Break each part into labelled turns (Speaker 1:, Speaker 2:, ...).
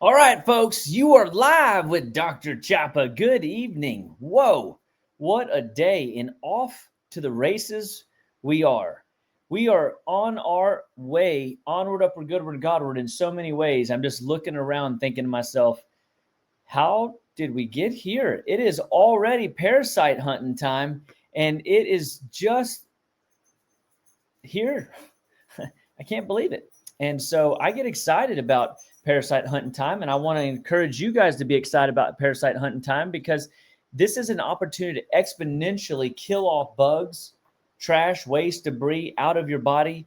Speaker 1: All right, folks, you are live with Dr. Chapa. Good evening. Whoa, what a day. And off to the races we are. We are on our way, onward, upward, goodward, Godward in so many ways. I'm just looking around thinking to myself, how did we get here? It is already parasite hunting time, and it is just here. I can't believe it. And so I get excited about parasite hunting time, and I want to encourage you guys to be excited about parasite hunting time because this is an opportunity to exponentially kill off bugs, trash, waste, debris out of your body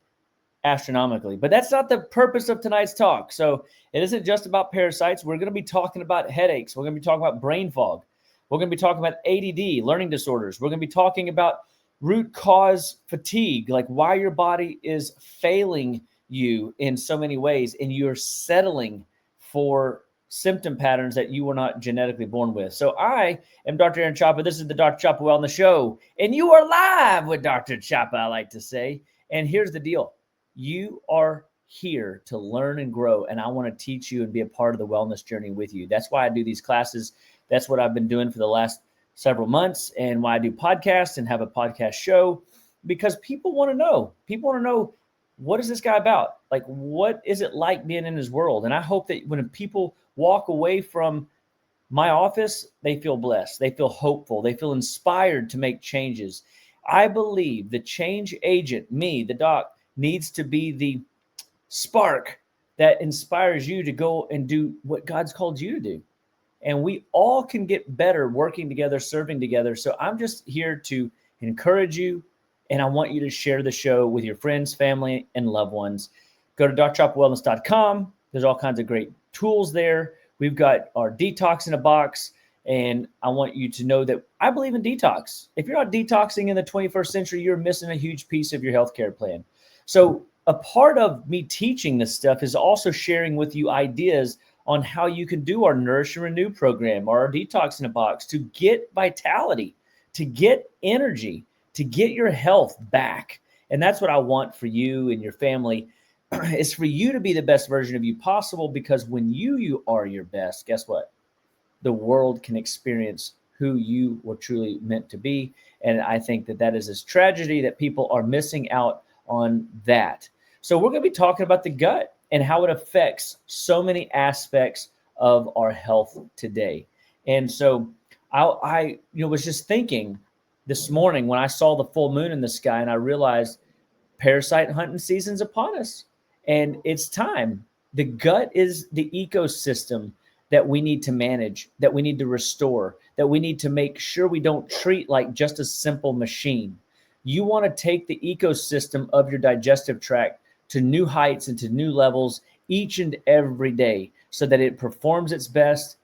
Speaker 1: astronomically. But that's not the purpose of tonight's talk. So it isn't just about parasites. We're going to be talking about headaches. We're going to be talking about brain fog. We're going to be talking about ADD, learning disorders. We're going to be talking about root cause fatigue, like why your body is failing you in so many ways and you're settling for symptom patterns that you were not genetically born with. So I am Dr. Aaron Chapa. This is the Dr. Chapa Wellness Show, and you are live with Dr. Chapa, I like to say. And here's the deal. You are here to learn and grow, and I want to teach you and be a part of the wellness journey with you. That's why I do these classes. That's what I've been doing for the last several months, and why I do podcasts and have a podcast show, because people want to know. People want to know, what is this guy about? Like, what is it like being in his world? And I hope that when people walk away from my office, they feel blessed. They feel hopeful. They feel inspired to make changes. I believe the change agent, me, the doc, needs to be the spark that inspires you to go and do what God's called you to do. And we all can get better working together, serving together. So I'm just here to encourage you, and I want you to share the show with your friends, family, and loved ones. Go to drchopawellness.com. There's all kinds of great tools there. We've got our detox in a box, and I want you to know that I believe in detox. If you're not detoxing in the 21st century, you're missing a huge piece of your healthcare plan. So a part of me teaching this stuff is also sharing with you ideas on how you can do our Nourish and Renew program or our Detox in a Box to get vitality, to get energy, to get your health back. And that's what I want for you and your family, is for you to be the best version of you possible, because when you are your best, guess what? The world can experience who you were truly meant to be. And I think that is this tragedy that people are missing out on that. So we're going to be talking about the gut and how it affects so many aspects of our health today. And so I was just thinking this morning when I saw the full moon in the sky, and I realized parasite hunting season's upon us, and it's time. The gut is the ecosystem that we need to manage, that we need to restore, that we need to make sure we don't treat like just a simple machine. You want to take the ecosystem of your digestive tract to new heights and to new levels each and every day so that it performs its best,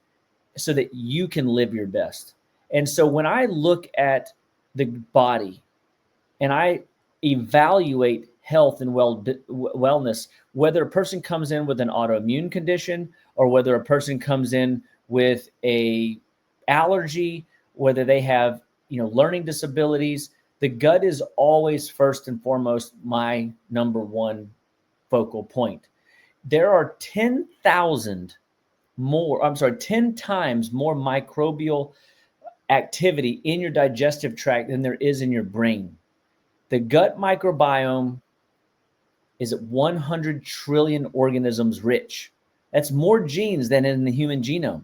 Speaker 1: so that you can live your best. And so when I look at the body and I evaluate health and wellness, whether a person comes in with an autoimmune condition or whether a person comes in with a allergy, whether they have, learning disabilities, the gut is always first and foremost my number one focal point. There are 10 times more microbial activity in your digestive tract than there is in your brain. The gut microbiome is 100 trillion organisms rich. That's more genes than in the human genome.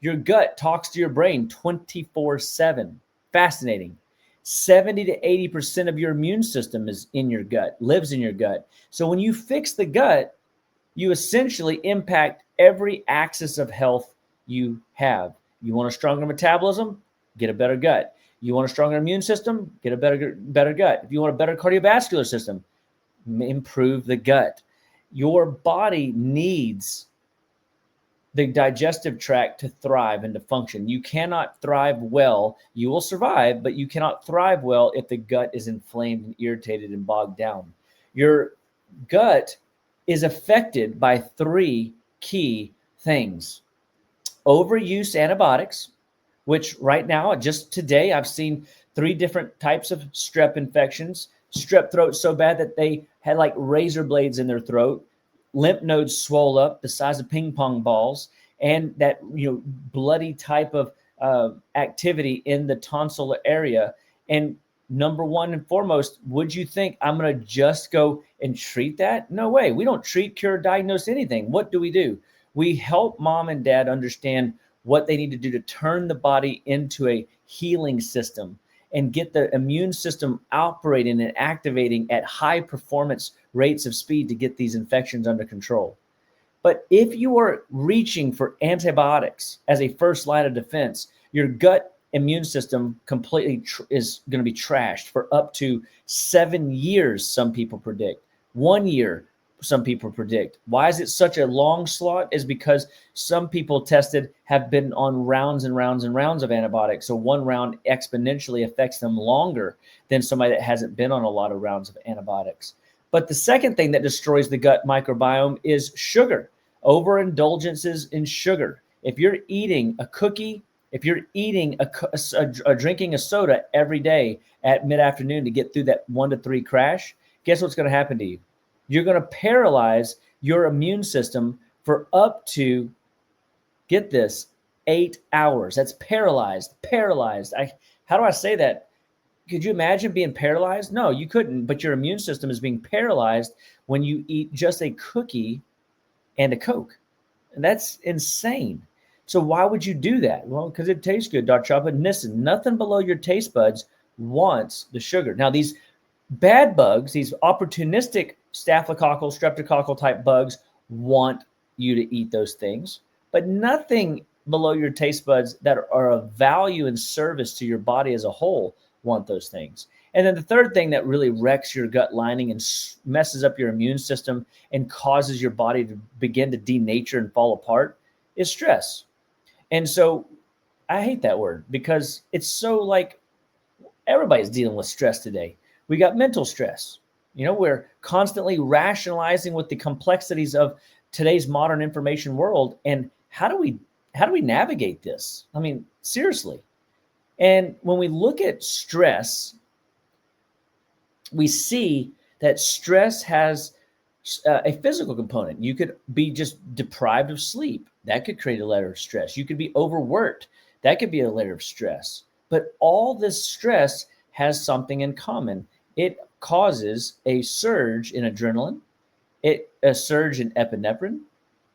Speaker 1: Your gut talks to your brain 24/7. Fascinating. 70 to 80% of your immune system is in your gut, lives in your gut. So when you fix the gut, you essentially impact every axis of health you have. You want a stronger metabolism? Get a better gut. You want a stronger immune system? Get a better gut. If you want a better cardiovascular system, improve the gut. Your body needs the digestive tract to thrive and to function. You cannot thrive well. You will survive, but you cannot thrive well if the gut is inflamed and irritated and bogged down. Your gut is affected by three key things. Overuse antibiotics, which right now, just today, I've seen 3 different types of strep infections. Strep throat so bad that they had like razor blades in their throat. Lymph nodes swole up the size of ping pong balls. and that bloody type of activity in the tonsillar area. And number one and foremost, would you think I'm going to just go and treat that? No way. We don't treat, cure, diagnose anything. What do? We help mom and dad understand what they need to do to turn the body into a healing system and get the immune system operating and activating at high performance rates of speed to get these infections under control. But if you are reaching for antibiotics as a first line of defense, your gut immune system completely is going to be trashed for up to 7 years, some people predict. 1 year, some people predict. Why is it such a long slot? Is because some people tested have been on rounds and rounds and rounds of antibiotics. So one round exponentially affects them longer than somebody that hasn't been on a lot of rounds of antibiotics. But the second thing that destroys the gut microbiome is sugar, overindulgences in sugar. If you're eating a cookie, if you're eating or drinking a soda every day at mid-afternoon to get through that 1 to 3 crash, guess what's going to happen to you? You're going to paralyze your immune system for up to, get this, 8 hours. That's paralyzed. How do I say that? Could you imagine being paralyzed? No, you couldn't. But your immune system is being paralyzed when you eat just a cookie and a Coke. And that's insane. So why would you do that? Well, because it tastes good, Dr. Chapa. Listen, nothing below your taste buds wants the sugar. Now, these bad bugs, these opportunistic staphylococcal, streptococcal type bugs want you to eat those things, but nothing below your taste buds that are of value and service to your body as a whole want those things. And then the third thing that really wrecks your gut lining and messes up your immune system and causes your body to begin to denature and fall apart is stress. And so I hate that word because it's so like everybody's dealing with stress today. We got mental stress. We're constantly rationalizing with the complexities of today's modern information world. And how do we navigate this? I mean, seriously. And when we look at stress, we see that stress has a physical component. You could be just deprived of sleep. That could create a layer of stress. You could be overworked. That could be a layer of stress. But all this stress has something in common. It causes a surge in adrenaline, a surge in epinephrine,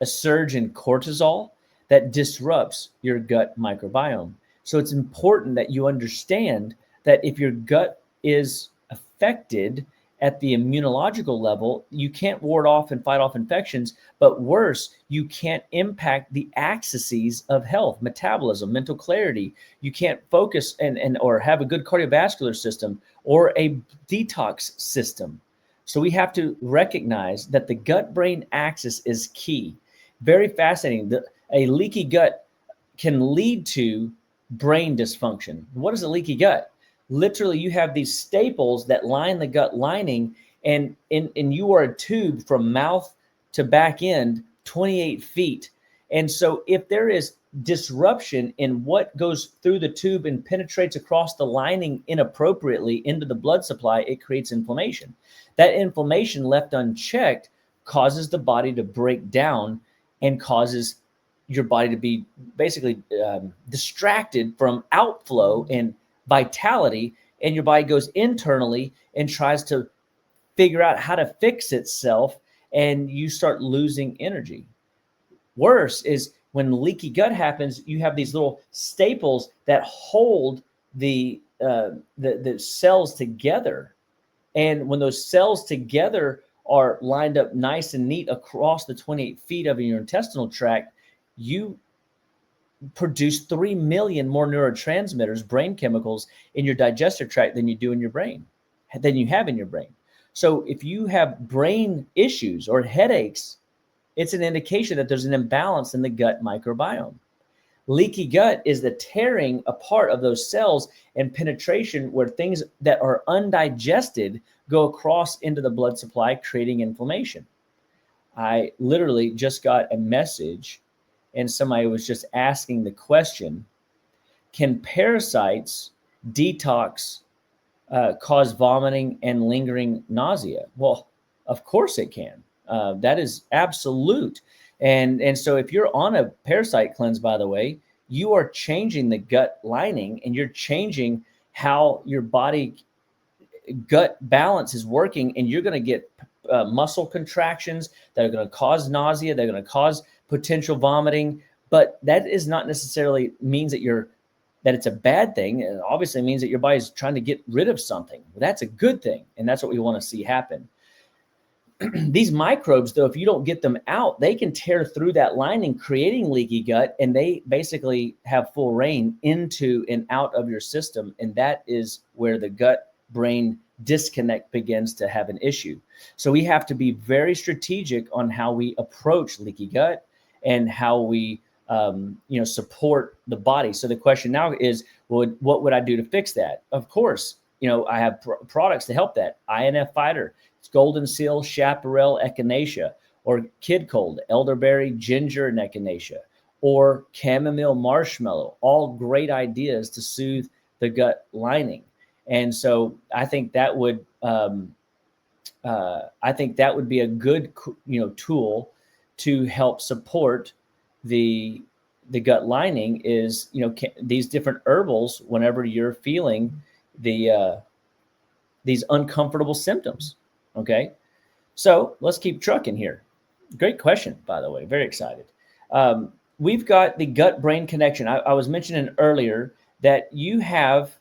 Speaker 1: a surge in cortisol that disrupts your gut microbiome. So it's important that you understand that if your gut is affected at the immunological level, you can't ward off and fight off infections, but worse, you can't impact the axes of health, metabolism, mental clarity. You can't focus or have a good cardiovascular system or a detox system. So we have to recognize that the gut-brain axis is key. Very fascinating. A leaky gut can lead to brain dysfunction. What is a leaky gut? Literally, you have these staples that line the gut lining, and you are a tube from mouth to back end, 28 feet. And so if there is disruption in what goes through the tube and penetrates across the lining inappropriately into the blood supply, it creates inflammation. That inflammation left unchecked causes the body to break down and causes your body to be basically distracted from outflow and vitality, and your body goes internally and tries to figure out how to fix itself, and you start losing energy. Worse is when leaky gut happens, you have these little staples that hold the cells together. And when those cells together are lined up nice and neat across the 28 feet of your intestinal tract, you produce 3 million more neurotransmitters, brain chemicals in your digestive tract than you do in your brain, than you have in your brain. So if you have brain issues or headaches, it's an indication that there's an imbalance in the gut microbiome. Leaky gut is the tearing apart of those cells and penetration where things that are undigested go across into the blood supply, creating inflammation. I literally just got a message and somebody was just asking the question, can parasites detox cause vomiting and lingering nausea? Well, of course it can. That is absolute. And so if you're on a parasite cleanse, by the way, you are changing the gut lining, and you're changing how your body gut balance is working, and you're going to get muscle contractions that are going to cause nausea. They're going to cause potential vomiting, but that is not necessarily means that it's a bad thing. It obviously means that your body's trying to get rid of something. That's a good thing, and that's what we want to see happen. These microbes, though, if you don't get them out, they can tear through that lining, creating leaky gut, and they basically have full reign into and out of your system. And that is where the gut-brain disconnect begins to have an issue. So we have to be very strategic on how we approach leaky gut and how we support the body. So the question now is, what would I do to fix that? Of course, I have products to help that. INF Fighter, it's Golden Seal, Chaparral, Echinacea, or Kid Cold, Elderberry, Ginger, and Echinacea, or Chamomile, Marshmallow. All great ideas to soothe the gut lining. And so I think that would be a good tool to help support the gut lining. Is these different herbals whenever you're feeling these uncomfortable symptoms. Okay, so let's keep trucking here. Great question, by the way. Very excited. We've got the gut-brain connection. I was mentioning earlier that you have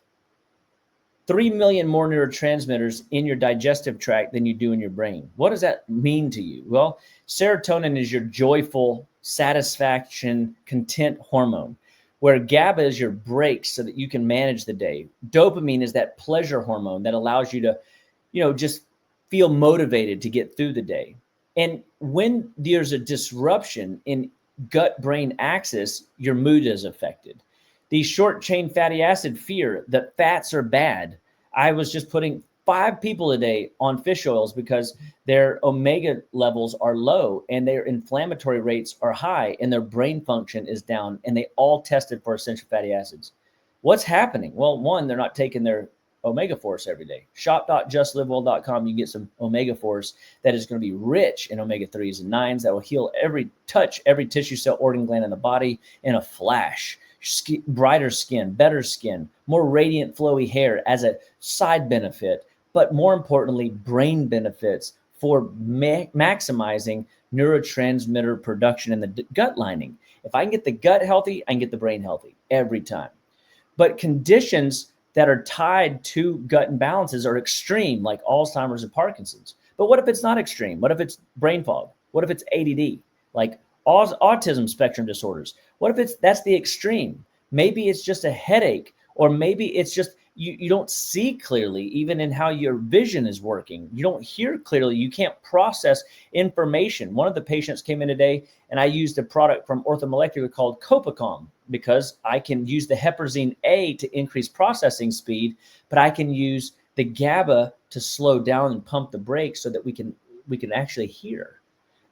Speaker 1: 3 million more neurotransmitters in your digestive tract than you do in your brain. What does that mean to you? Well, serotonin is your joyful, satisfaction, content hormone, where GABA is your brakes so that you can manage the day. Dopamine is that pleasure hormone that allows you to, just feel motivated to get through the day. And when there's a disruption in gut-brain axis, your mood is affected. The short-chain fatty acid fear that fats are bad. I was just putting 5 people a day on fish oils because their omega levels are low and their inflammatory rates are high and their brain function is down, and they all tested for essential fatty acids. What's happening? Well, one, they're not taking their omega force every day. Shop.justlivewell.com. You can get some omega force that is going to be rich in omega 3s and 9s that will heal every tissue, cell, organ, gland in the body in a flash. Brighter skin, better skin, more radiant, flowy hair as a side benefit, but more importantly, brain benefits for maximizing neurotransmitter production in the gut lining. If I can get the gut healthy, I can get the brain healthy every time. But conditions that are tied to gut imbalances are extreme, like Alzheimer's and Parkinson's. But what if it's not extreme? What if it's brain fog? What if it's ADD, like autism spectrum disorders? What if that's the extreme? Maybe it's just a headache, or maybe it's just you don't see clearly, even in how your vision is working. You don't hear clearly. You can't process information. One of the patients came in today, and I used a product from Orthomolecular called Copacom, because I can use the heparazine A to increase processing speed, but I can use the GABA to slow down and pump the brakes so that we can actually hear.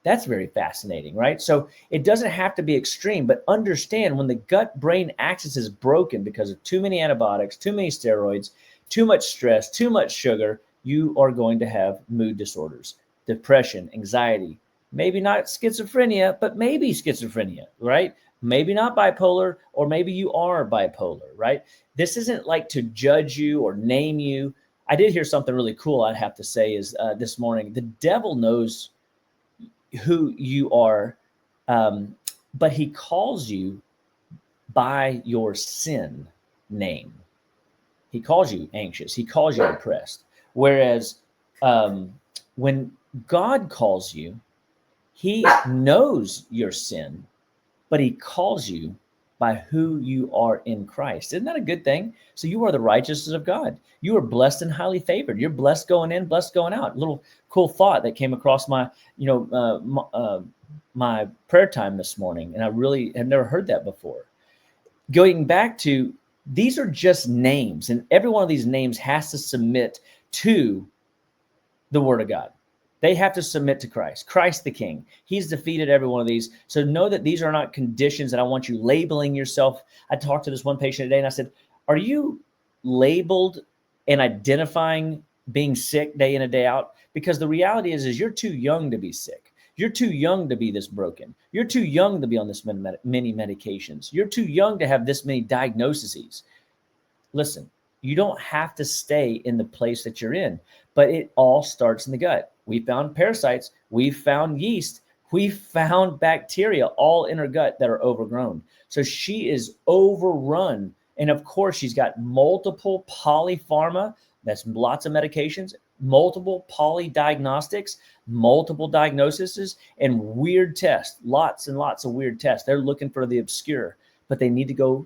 Speaker 1: That's very fascinating, right? So it doesn't have to be extreme, but understand when the gut-brain axis is broken because of too many antibiotics, too many steroids, too much stress, too much sugar, you are going to have mood disorders, depression, anxiety, maybe not schizophrenia, but maybe schizophrenia, right? Maybe not bipolar, or maybe you are bipolar, right? This isn't like to judge you or name you. I did hear something really cool, I'd have to say, is this morning, the devil knows who you are, but he calls you by your sin name. He calls you anxious. He calls you depressed. Whereas when God calls you, he knows your sin, but he calls you by who you are in Christ. Isn't that a good thing? So you are the righteousness of God. You are blessed and highly favored. You're blessed going in, blessed going out. A little cool thought that came across my, my prayer time this morning, and I really have never heard that before. Going back to, these are just names, and every one of these names has to submit to the Word of God. They have to submit to Christ the King. He's defeated every one of these. So know that these are not conditions that I want you labeling yourself. I talked to this one patient today, and I said, are you labeled and identifying being sick day in and day out? because the reality is you're too young to be sick. You're too young to be this broken. You're too young to be on this many medications. You're too young to have this many diagnoses. Listen, you don't have to stay in the place that you're in, but it all starts in the gut. We found parasites, we found yeast, we found bacteria all in her gut that are overgrown. So she is overrun. And of course, she's got multiple polypharma, that's lots of medications, multiple polydiagnostics, multiple diagnoses, and weird tests, lots and lots of weird tests. They're looking for the obscure, but they need to go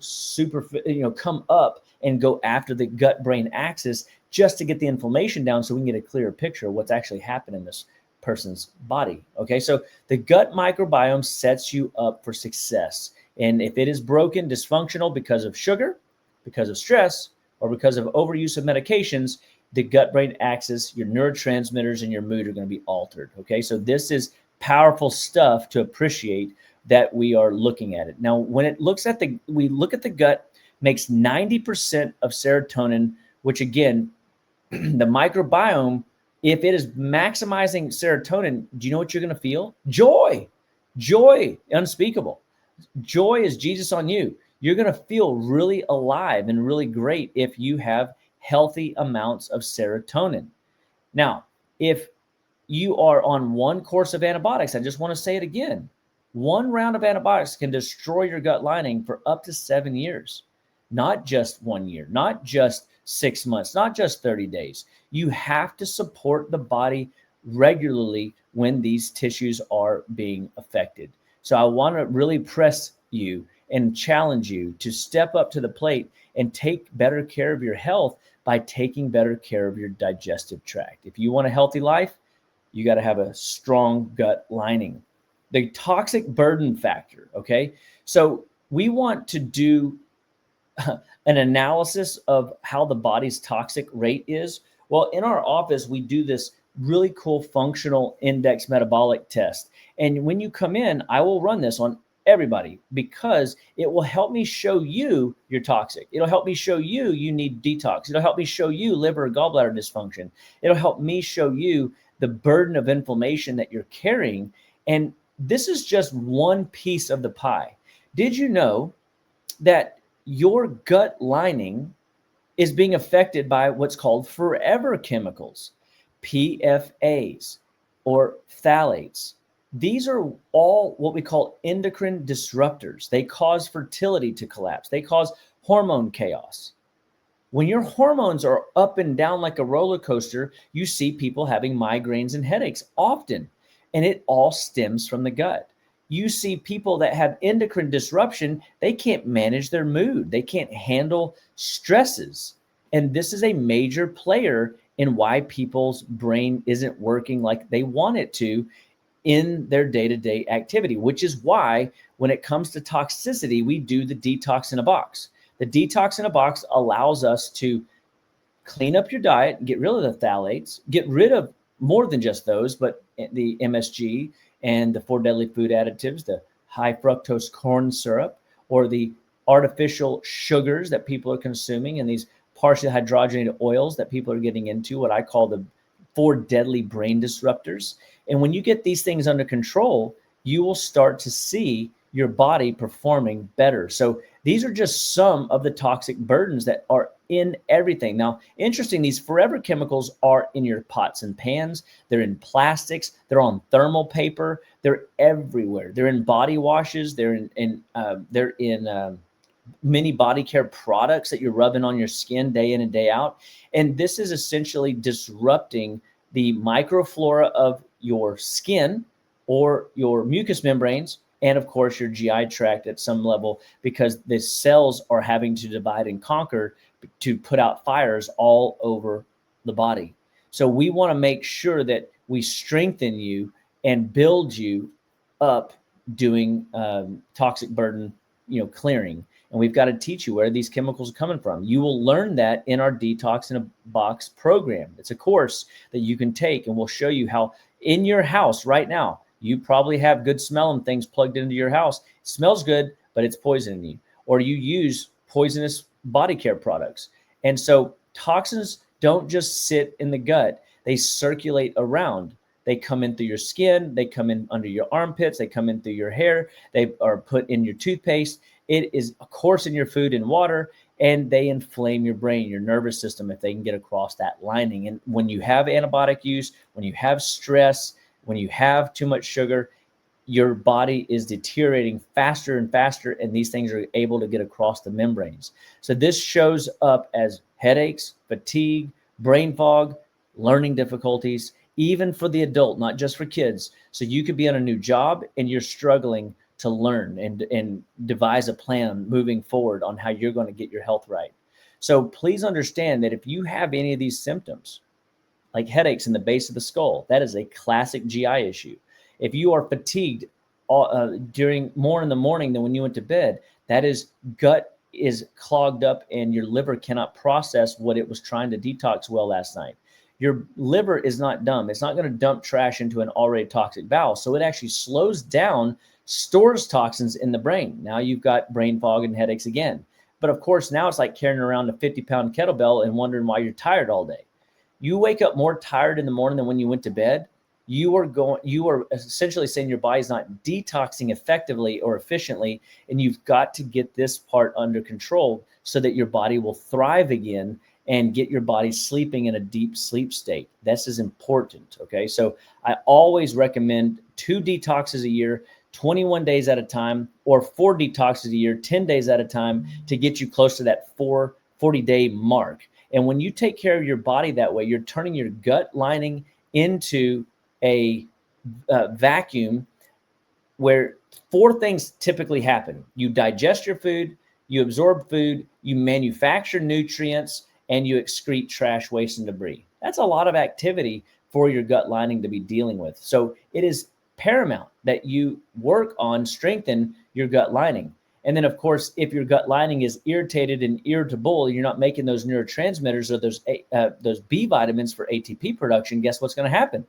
Speaker 1: come up and go after the gut-brain axis just to get the inflammation down so we can get a clearer picture of what's actually happening in this person's body. Okay, so the gut microbiome sets you up for success. And if it is broken, dysfunctional because of sugar, because of stress, or because of overuse of medications, the gut-brain axis, your neurotransmitters, and your mood are going to be altered. Okay, so this is powerful stuff to appreciate that we are looking at it. Now, when it looks at we look at the gut, makes 90% of serotonin, which again, the microbiome, if it is maximizing serotonin, do you know what you're going to feel? Joy, unspeakable. Joy is Jesus on you. You're going to feel really alive and really great if you have healthy amounts of serotonin. Now, if you are on one course of antibiotics, I just want to say it again. One round of antibiotics can destroy your gut lining for up to 7 years, not just 1 year, not just 6 months, not just 30 days. You have to support the body regularly when these tissues are being affected. So I want to really press you and challenge you to step up to the plate and take better care of your health by taking better care of your digestive tract. If you want a healthy life, you got to have a strong gut lining. The toxic burden factor, okay? So we want to do an analysis of how the body's toxic rate is. Well, in our office, we do this really cool functional index metabolic test. And when you come in, I will run this on everybody because it will help me show you you're toxic. It'll help me show you you need detox. It'll help me show you liver or gallbladder dysfunction. It'll help me show you the burden of inflammation that you're carrying. And this is just one piece of the pie. Did you know that your gut lining is being affected by what's called forever chemicals, PFAs or phthalates? These are all what we call endocrine disruptors. They cause fertility to collapse. They cause hormone chaos. When your hormones are up and down like a roller coaster, you see people having migraines and headaches often, and it all stems from the gut. You see people that have endocrine disruption, they can't manage their mood. They can't handle stresses. And this is a major player in why people's brain isn't working like they want it to in their day-to-day activity, which is why when it comes to toxicity, we do the detox in a box. The detox in a box allows us to clean up your diet, get rid of the phthalates, get rid of more than just those, but the MSG and the 4 deadly food additives, the high fructose corn syrup, or the artificial sugars that people are consuming, and these partially hydrogenated oils that people are getting into, what I call the 4 deadly brain disruptors. And when you get these things under control, you will start to see your body performing better. So these are just some of the toxic burdens that are in everything. Now, interesting, these forever chemicals are in your pots and pans. They're in plastics. They're on thermal paper. They're everywhere. They're in body washes. They're in many body care products that you're rubbing on your skin day in and day out. And this is essentially disrupting the microflora of your skin or your mucous membranes, and of course your GI tract at some level, because the cells are having to divide and conquer to put out fires all over the body. So we want to make sure that we strengthen you and build you up doing toxic burden, clearing. And we've got to teach you where these chemicals are coming from. You will learn that in our Detox in a Box program. It's a course that you can take, and we'll show you how in your house right now, you probably have good smelling things plugged into your house. It smells good, but it's poisoning you. Or you use poisonous body care products. And so toxins don't just sit in the gut. they circulate around. They come in through your skin, they come in under your armpits, they come in through your hair, they are put in your toothpaste. It is, of course, in your food and water, and they inflame your brain, your nervous system, if they can get across that lining. And when you have antibiotic use, when you have stress, when you have too much sugar, your body is deteriorating faster and faster, and these things are able to get across the membranes. So this shows up as headaches, fatigue, brain fog, learning difficulties, even for the adult, not just for kids. So you could be on a new job and you're struggling to learn and devise a plan moving forward on how you're going to get your health right. So please understand that if you have any of these symptoms, like headaches in the base of the skull, that is a classic GI issue. If you are fatigued during more in the morning than when you went to bed, that is gut is clogged up and your liver cannot process what it was trying to detox well last night. Your liver is not dumb. It's not going to dump trash into an already toxic bowel. So it actually slows down, stores toxins in the brain. Now you've got brain fog and headaches again. But of course, now it's like carrying around a 50-pound kettlebell and wondering why you're tired all day. You wake up more tired in the morning than when you went to bed. You are essentially saying your body's not detoxing effectively or efficiently, and you've got to get this part under control so that your body will thrive again and get your body sleeping in a deep sleep state. This is important, okay? So I always recommend 2 detoxes a year, 21 days at a time, or 4 detoxes a year, 10 days at a time, to get you close to that 40-day mark. And when you take care of your body that way, you're turning your gut lining into a vacuum where 4 things typically happen. You digest your food, you absorb food, you manufacture nutrients, and you excrete trash, waste, and debris. That's a lot of activity for your gut lining to be dealing with. So it is paramount that you work on strengthen your gut lining. And then, of course, if your gut lining is irritated and irritable, you're not making those neurotransmitters or those B vitamins for ATP production, guess what's going to happen?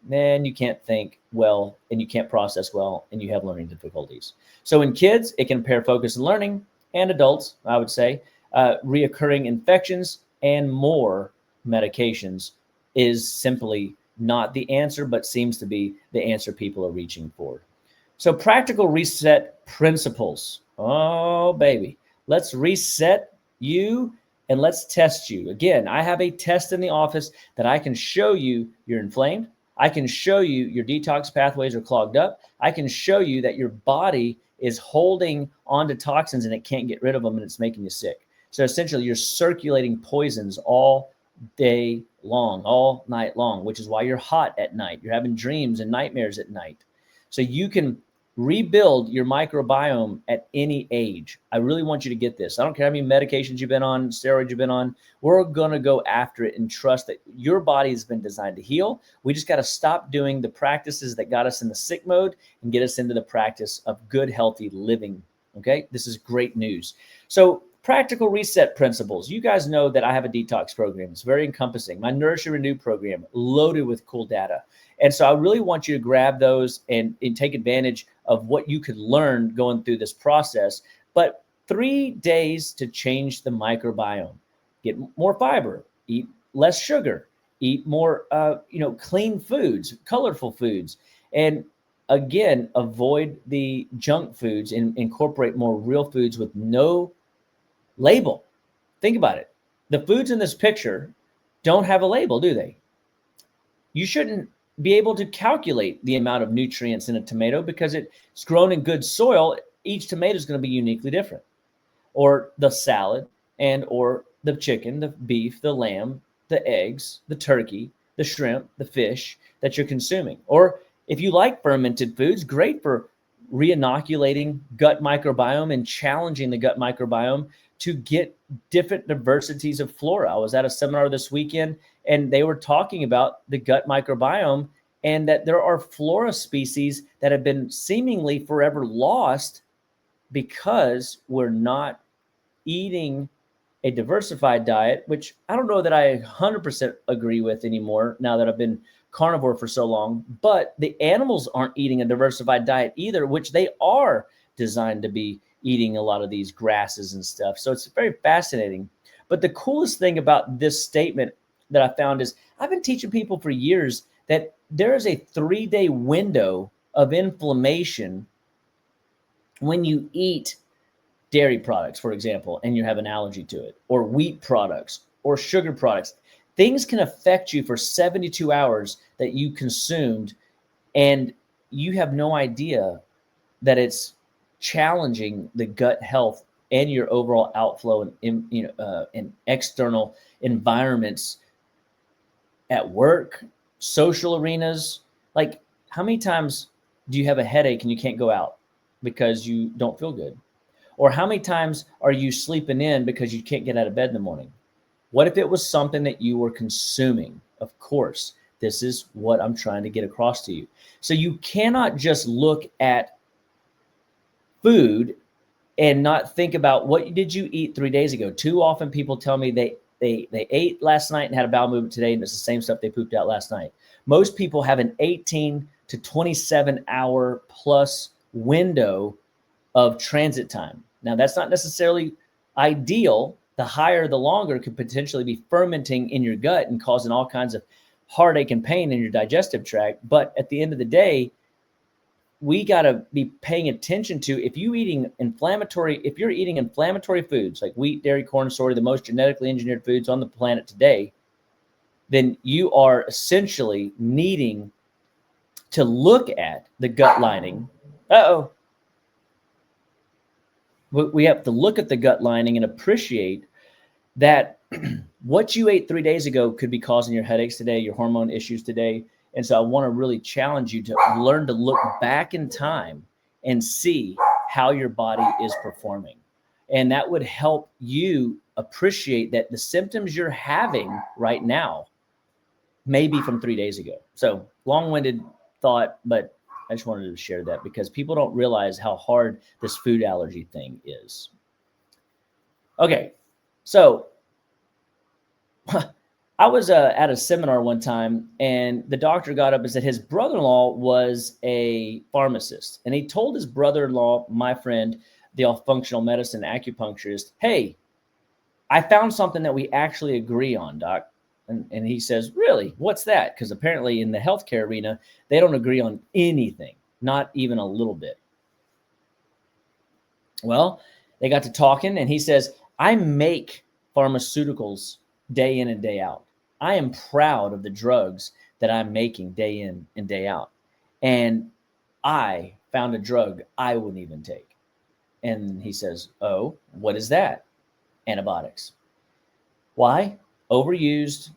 Speaker 1: Then you can't think well and you can't process well and you have learning difficulties. So in kids, it can impair focus and learning, and adults, I would say, reoccurring infections and more medications is simply not the answer, but seems to be the answer people are reaching for. So practical reset principles. Oh, baby. Let's reset you and let's test you. Again, I have a test in the office that I can show you you're inflamed. I can show you your detox pathways are clogged up. I can show you that your body is holding onto toxins and it can't get rid of them and it's making you sick. So essentially, you're circulating poisons all day long, all night long, which is why you're hot at night. You're having dreams and nightmares at night. So you can rebuild your microbiome at any age. I really want you to get this. I don't care how many medications you've been on, steroids you've been on. We're going to go after it and trust that your body has been designed to heal. We just got to stop doing the practices that got us in the sick mode and get us into the practice of good, healthy living. Okay, this is great news. So practical reset principles. You guys know that I have a detox program. It's very encompassing. My Nourish and Renew program, loaded with cool data. And so I really want you to grab those and take advantage of what you could learn going through this process. But 3 days to change the microbiome. Get more fiber, eat less sugar, eat more clean foods, colorful foods. And again, avoid the junk foods and incorporate more real foods with no label. Think about it. The foods in this picture don't have a label, do they? You shouldn't be able to calculate the amount of nutrients in a tomato because it's grown in good soil. Each tomato is going to be uniquely different. Or the salad and or the chicken, the beef, the lamb, the eggs, the turkey, the shrimp, the fish that you're consuming. Or if you like fermented foods, great for re-inoculating gut microbiome and challenging the gut microbiome to get different diversities of flora. I was at a seminar this weekend and they were talking about the gut microbiome and that there are flora species that have been seemingly forever lost because we're not eating a diversified diet, which I don't know that I 100% agree with anymore now that I've been carnivore for so long, but the animals aren't eating a diversified diet either, which they are designed to be eating a lot of these grasses and stuff. So it's very fascinating. But the coolest thing about this statement that I found is I've been teaching people for years that there is a 3-day window of inflammation when you eat dairy products, for example, and you have an allergy to it, or wheat products, or sugar products. Things can affect you for 72 hours that you consumed, and you have no idea that it's challenging the gut health and your overall outflow and external environments at work, social arenas. Like, how many times do you have a headache and you can't go out because you don't feel good? Or how many times are you sleeping in because you can't get out of bed in the morning? What if it was something that you were consuming? Of course, this is what I'm trying to get across to you. So you cannot just look at food and not think about what did you eat 3 days ago. Too often people tell me they ate last night and had a bowel movement today, and it's the same stuff they pooped out last night. Most people have an 18 to 27 hour plus window of transit time. Now, that's not necessarily ideal. The higher, the longer could potentially be fermenting in your gut and causing all kinds of heartache and pain in your digestive tract. But at the end of the day, we got to be paying attention to if you're eating inflammatory foods like wheat, dairy, corn, soy, the most genetically engineered foods on the planet today, then you are essentially needing to look at the gut lining. We have to look at the gut lining and appreciate that what you ate 3 days ago could be causing your headaches today, your hormone issues today. And so I want to really challenge you to learn to look back in time and see how your body is performing. And that would help you appreciate that the symptoms you're having right now may be from 3 days ago. So long-winded thought, but I just wanted to share that because people don't realize how hard this food allergy thing is. Okay, so I was at a seminar one time, and the doctor got up and said his brother-in-law was a pharmacist. And he told his brother-in-law, my friend, the functional medicine acupuncturist, hey, I found something that we actually agree on, doc. And he says, really, what's that? Because apparently in the healthcare arena, they don't agree on anything, not even a little bit. Well, they got to talking, and he says, I make pharmaceuticals day in and day out. I am proud of the drugs that I'm making day in and day out. And I found a drug I wouldn't even take. And he says, oh, what is that? Antibiotics. Why? Overused.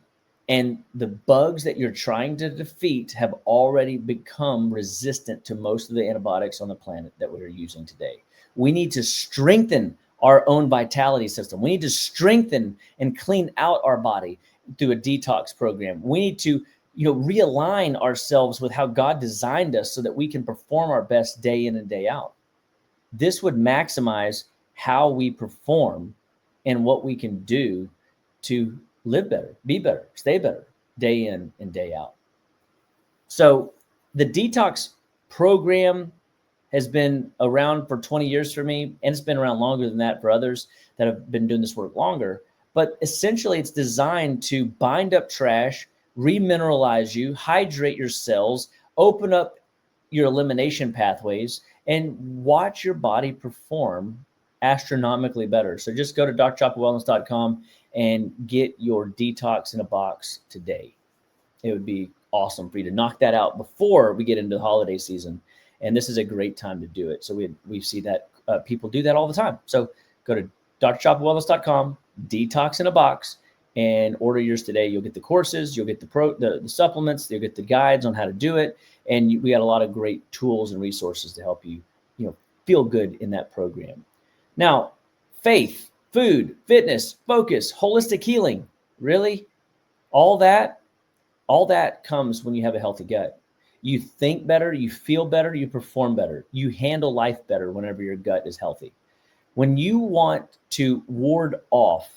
Speaker 1: And the bugs that you're trying to defeat have already become resistant to most of the antibiotics on the planet that we're using today. We need to strengthen our own vitality system. We need to strengthen and clean out our body through a detox program. We need to, realign ourselves with how God designed us so that we can perform our best day in and day out. This would maximize how we perform and what we can do to live better, be better, stay better, day in and day out. So the detox program has been around for 20 years for me, and it's been around longer than that for others that have been doing this work longer. But essentially, it's designed to bind up trash, remineralize you, hydrate your cells, open up your elimination pathways, and watch your body perform astronomically better. So just go to drchapawellness.com and get your detox in a box today. It would be awesome for you to knock that out before we get into the holiday season. And this is a great time to do it. So we see that people do that all the time. So go to drchapawellness.com, detox in a box, and order yours today. You'll get the courses, you'll get the supplements, you'll get the guides on how to do it. And we got a lot of great tools and resources to help you, feel good in that program. Now, faith, food, fitness, focus, holistic healing, really, all that comes when you have a healthy gut. You think better, you feel better, you perform better, you handle life better whenever your gut is healthy. When you want to ward off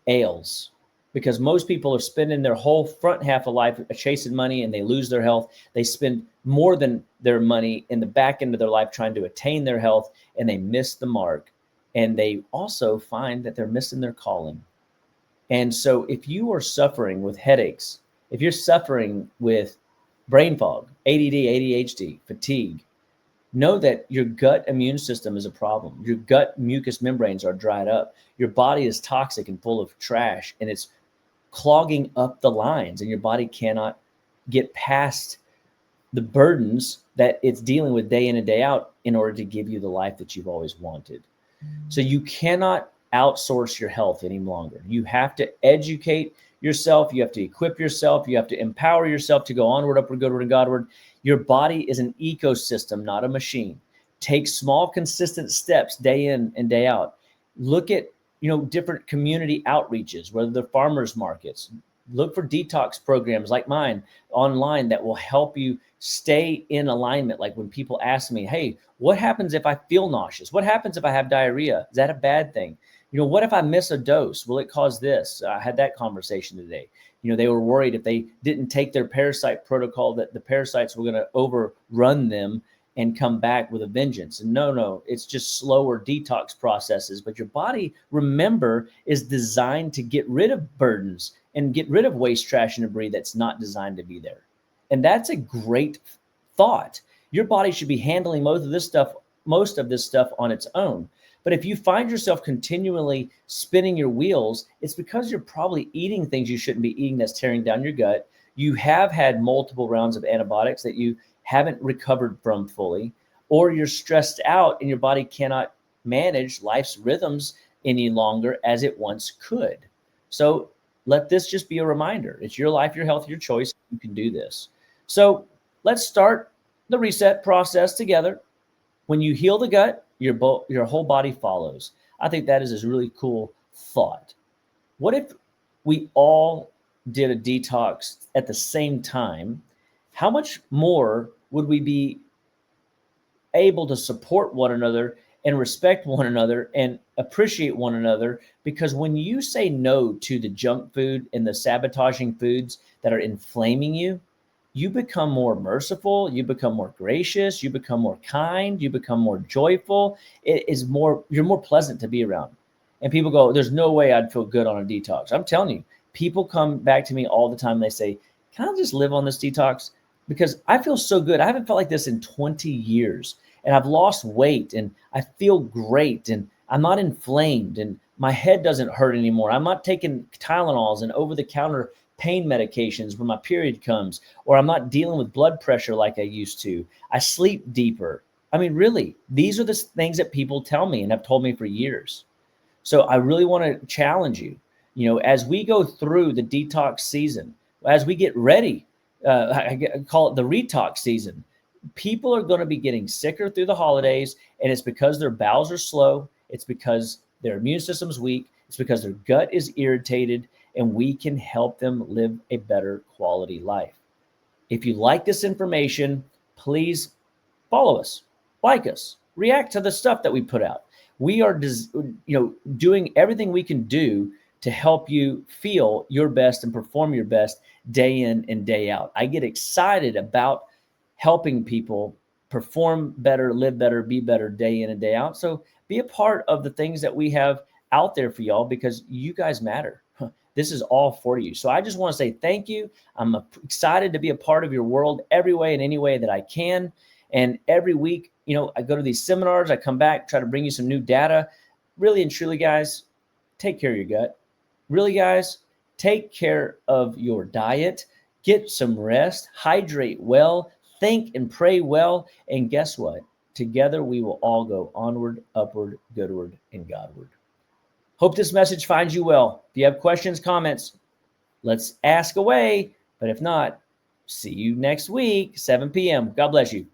Speaker 1: ails, because most people are spending their whole front half of life chasing money and they lose their health. They spend more than their money in the back end of their life trying to attain their health, and they miss the mark. And they also find that they're missing their calling. And so if you are suffering with headaches, If you're suffering with brain fog, ADD, ADHD, fatigue, know that your gut immune system is a problem. Your gut mucous membranes are dried up. Your body is toxic and full of trash, and it's clogging up the lines, and your body cannot get past the burdens that it's dealing with day in and day out in order to give you the life that you've always wanted. So you cannot outsource your health any longer. You have to educate yourself. You have to equip yourself. You have to empower yourself to go onward, upward, goodward, and Godward. Your body is an ecosystem, not a machine. Take small, consistent steps day in and day out. Look at, different community outreaches, whether they're farmers markets. Look for detox programs like mine online that will help you stay in alignment. Like when people ask me, hey, what happens if I feel nauseous? What happens if I have diarrhea? Is that a bad thing? What if I miss a dose? Will it cause this? I had that conversation today. They were worried if they didn't take their parasite protocol that the parasites were going to overrun them and come back with a vengeance. And no, it's just slower detox processes. But your body, remember, is designed to get rid of burdens and get rid of waste, trash, and debris that's not designed to be there. And that's a great thought. Your body should be handling most of this stuff on its own. But if you find yourself continually spinning your wheels, it's because you're probably eating things you shouldn't be eating that's tearing down your gut. You have had multiple rounds of antibiotics that you haven't recovered from fully, or you're stressed out and your body cannot manage life's rhythms any longer as it once could. So let this just be a reminder. It's your life, your health, your choice. You can do this. So let's start the reset process together. When you heal the gut, your whole body follows. I think that is a really cool thought. What if we all did a detox at the same time? How much more would we be able to support one another and respect one another and appreciate one another? Because when you say no to the junk food and the sabotaging foods that are inflaming you, you become more merciful, you become more gracious, you become more kind, you become more joyful. You're more pleasant to be around. And people go, there's no way I'd feel good on a detox. I'm telling you, people come back to me all the time. They say, can I just live on this detox? Because I feel so good. I haven't felt like this in 20 years. And I've lost weight and I feel great and I'm not inflamed and my head doesn't hurt anymore. I'm not taking Tylenols and over-the-counter pain medications when my period comes, or I'm not dealing with blood pressure like I used to. I sleep deeper. I mean, really, these are the things that people tell me and have told me for years. So I really want to challenge you, as we go through the detox season, as we get ready, I call it the retox season. People are going to be getting sicker through the holidays, and it's because their bowels are slow. It's because their immune system's weak. It's because their gut is irritated, and we can help them live a better quality life. If you like this information, please follow us, like us, react to the stuff that we put out. We are, doing everything we can do to help you feel your best and perform your best day in and day out. I get excited about helping people perform better, live better, be better day in and day out. So be a part of the things that we have out there for y'all, because you guys matter. This is all for you. So I just want to say thank you. I'm excited to be a part of your world every way and any way that I can. And every week, I go to these seminars, I come back, try to bring you some new data. Really and truly, guys, take care of your gut. Really, guys, take care of your diet, get some rest, hydrate well, think and pray well. And guess what? Together, we will all go onward, upward, goodward, and Godward. Hope this message finds you well. If you have questions, comments, let's ask away. But if not, see you next week, 7 p.m. God bless you.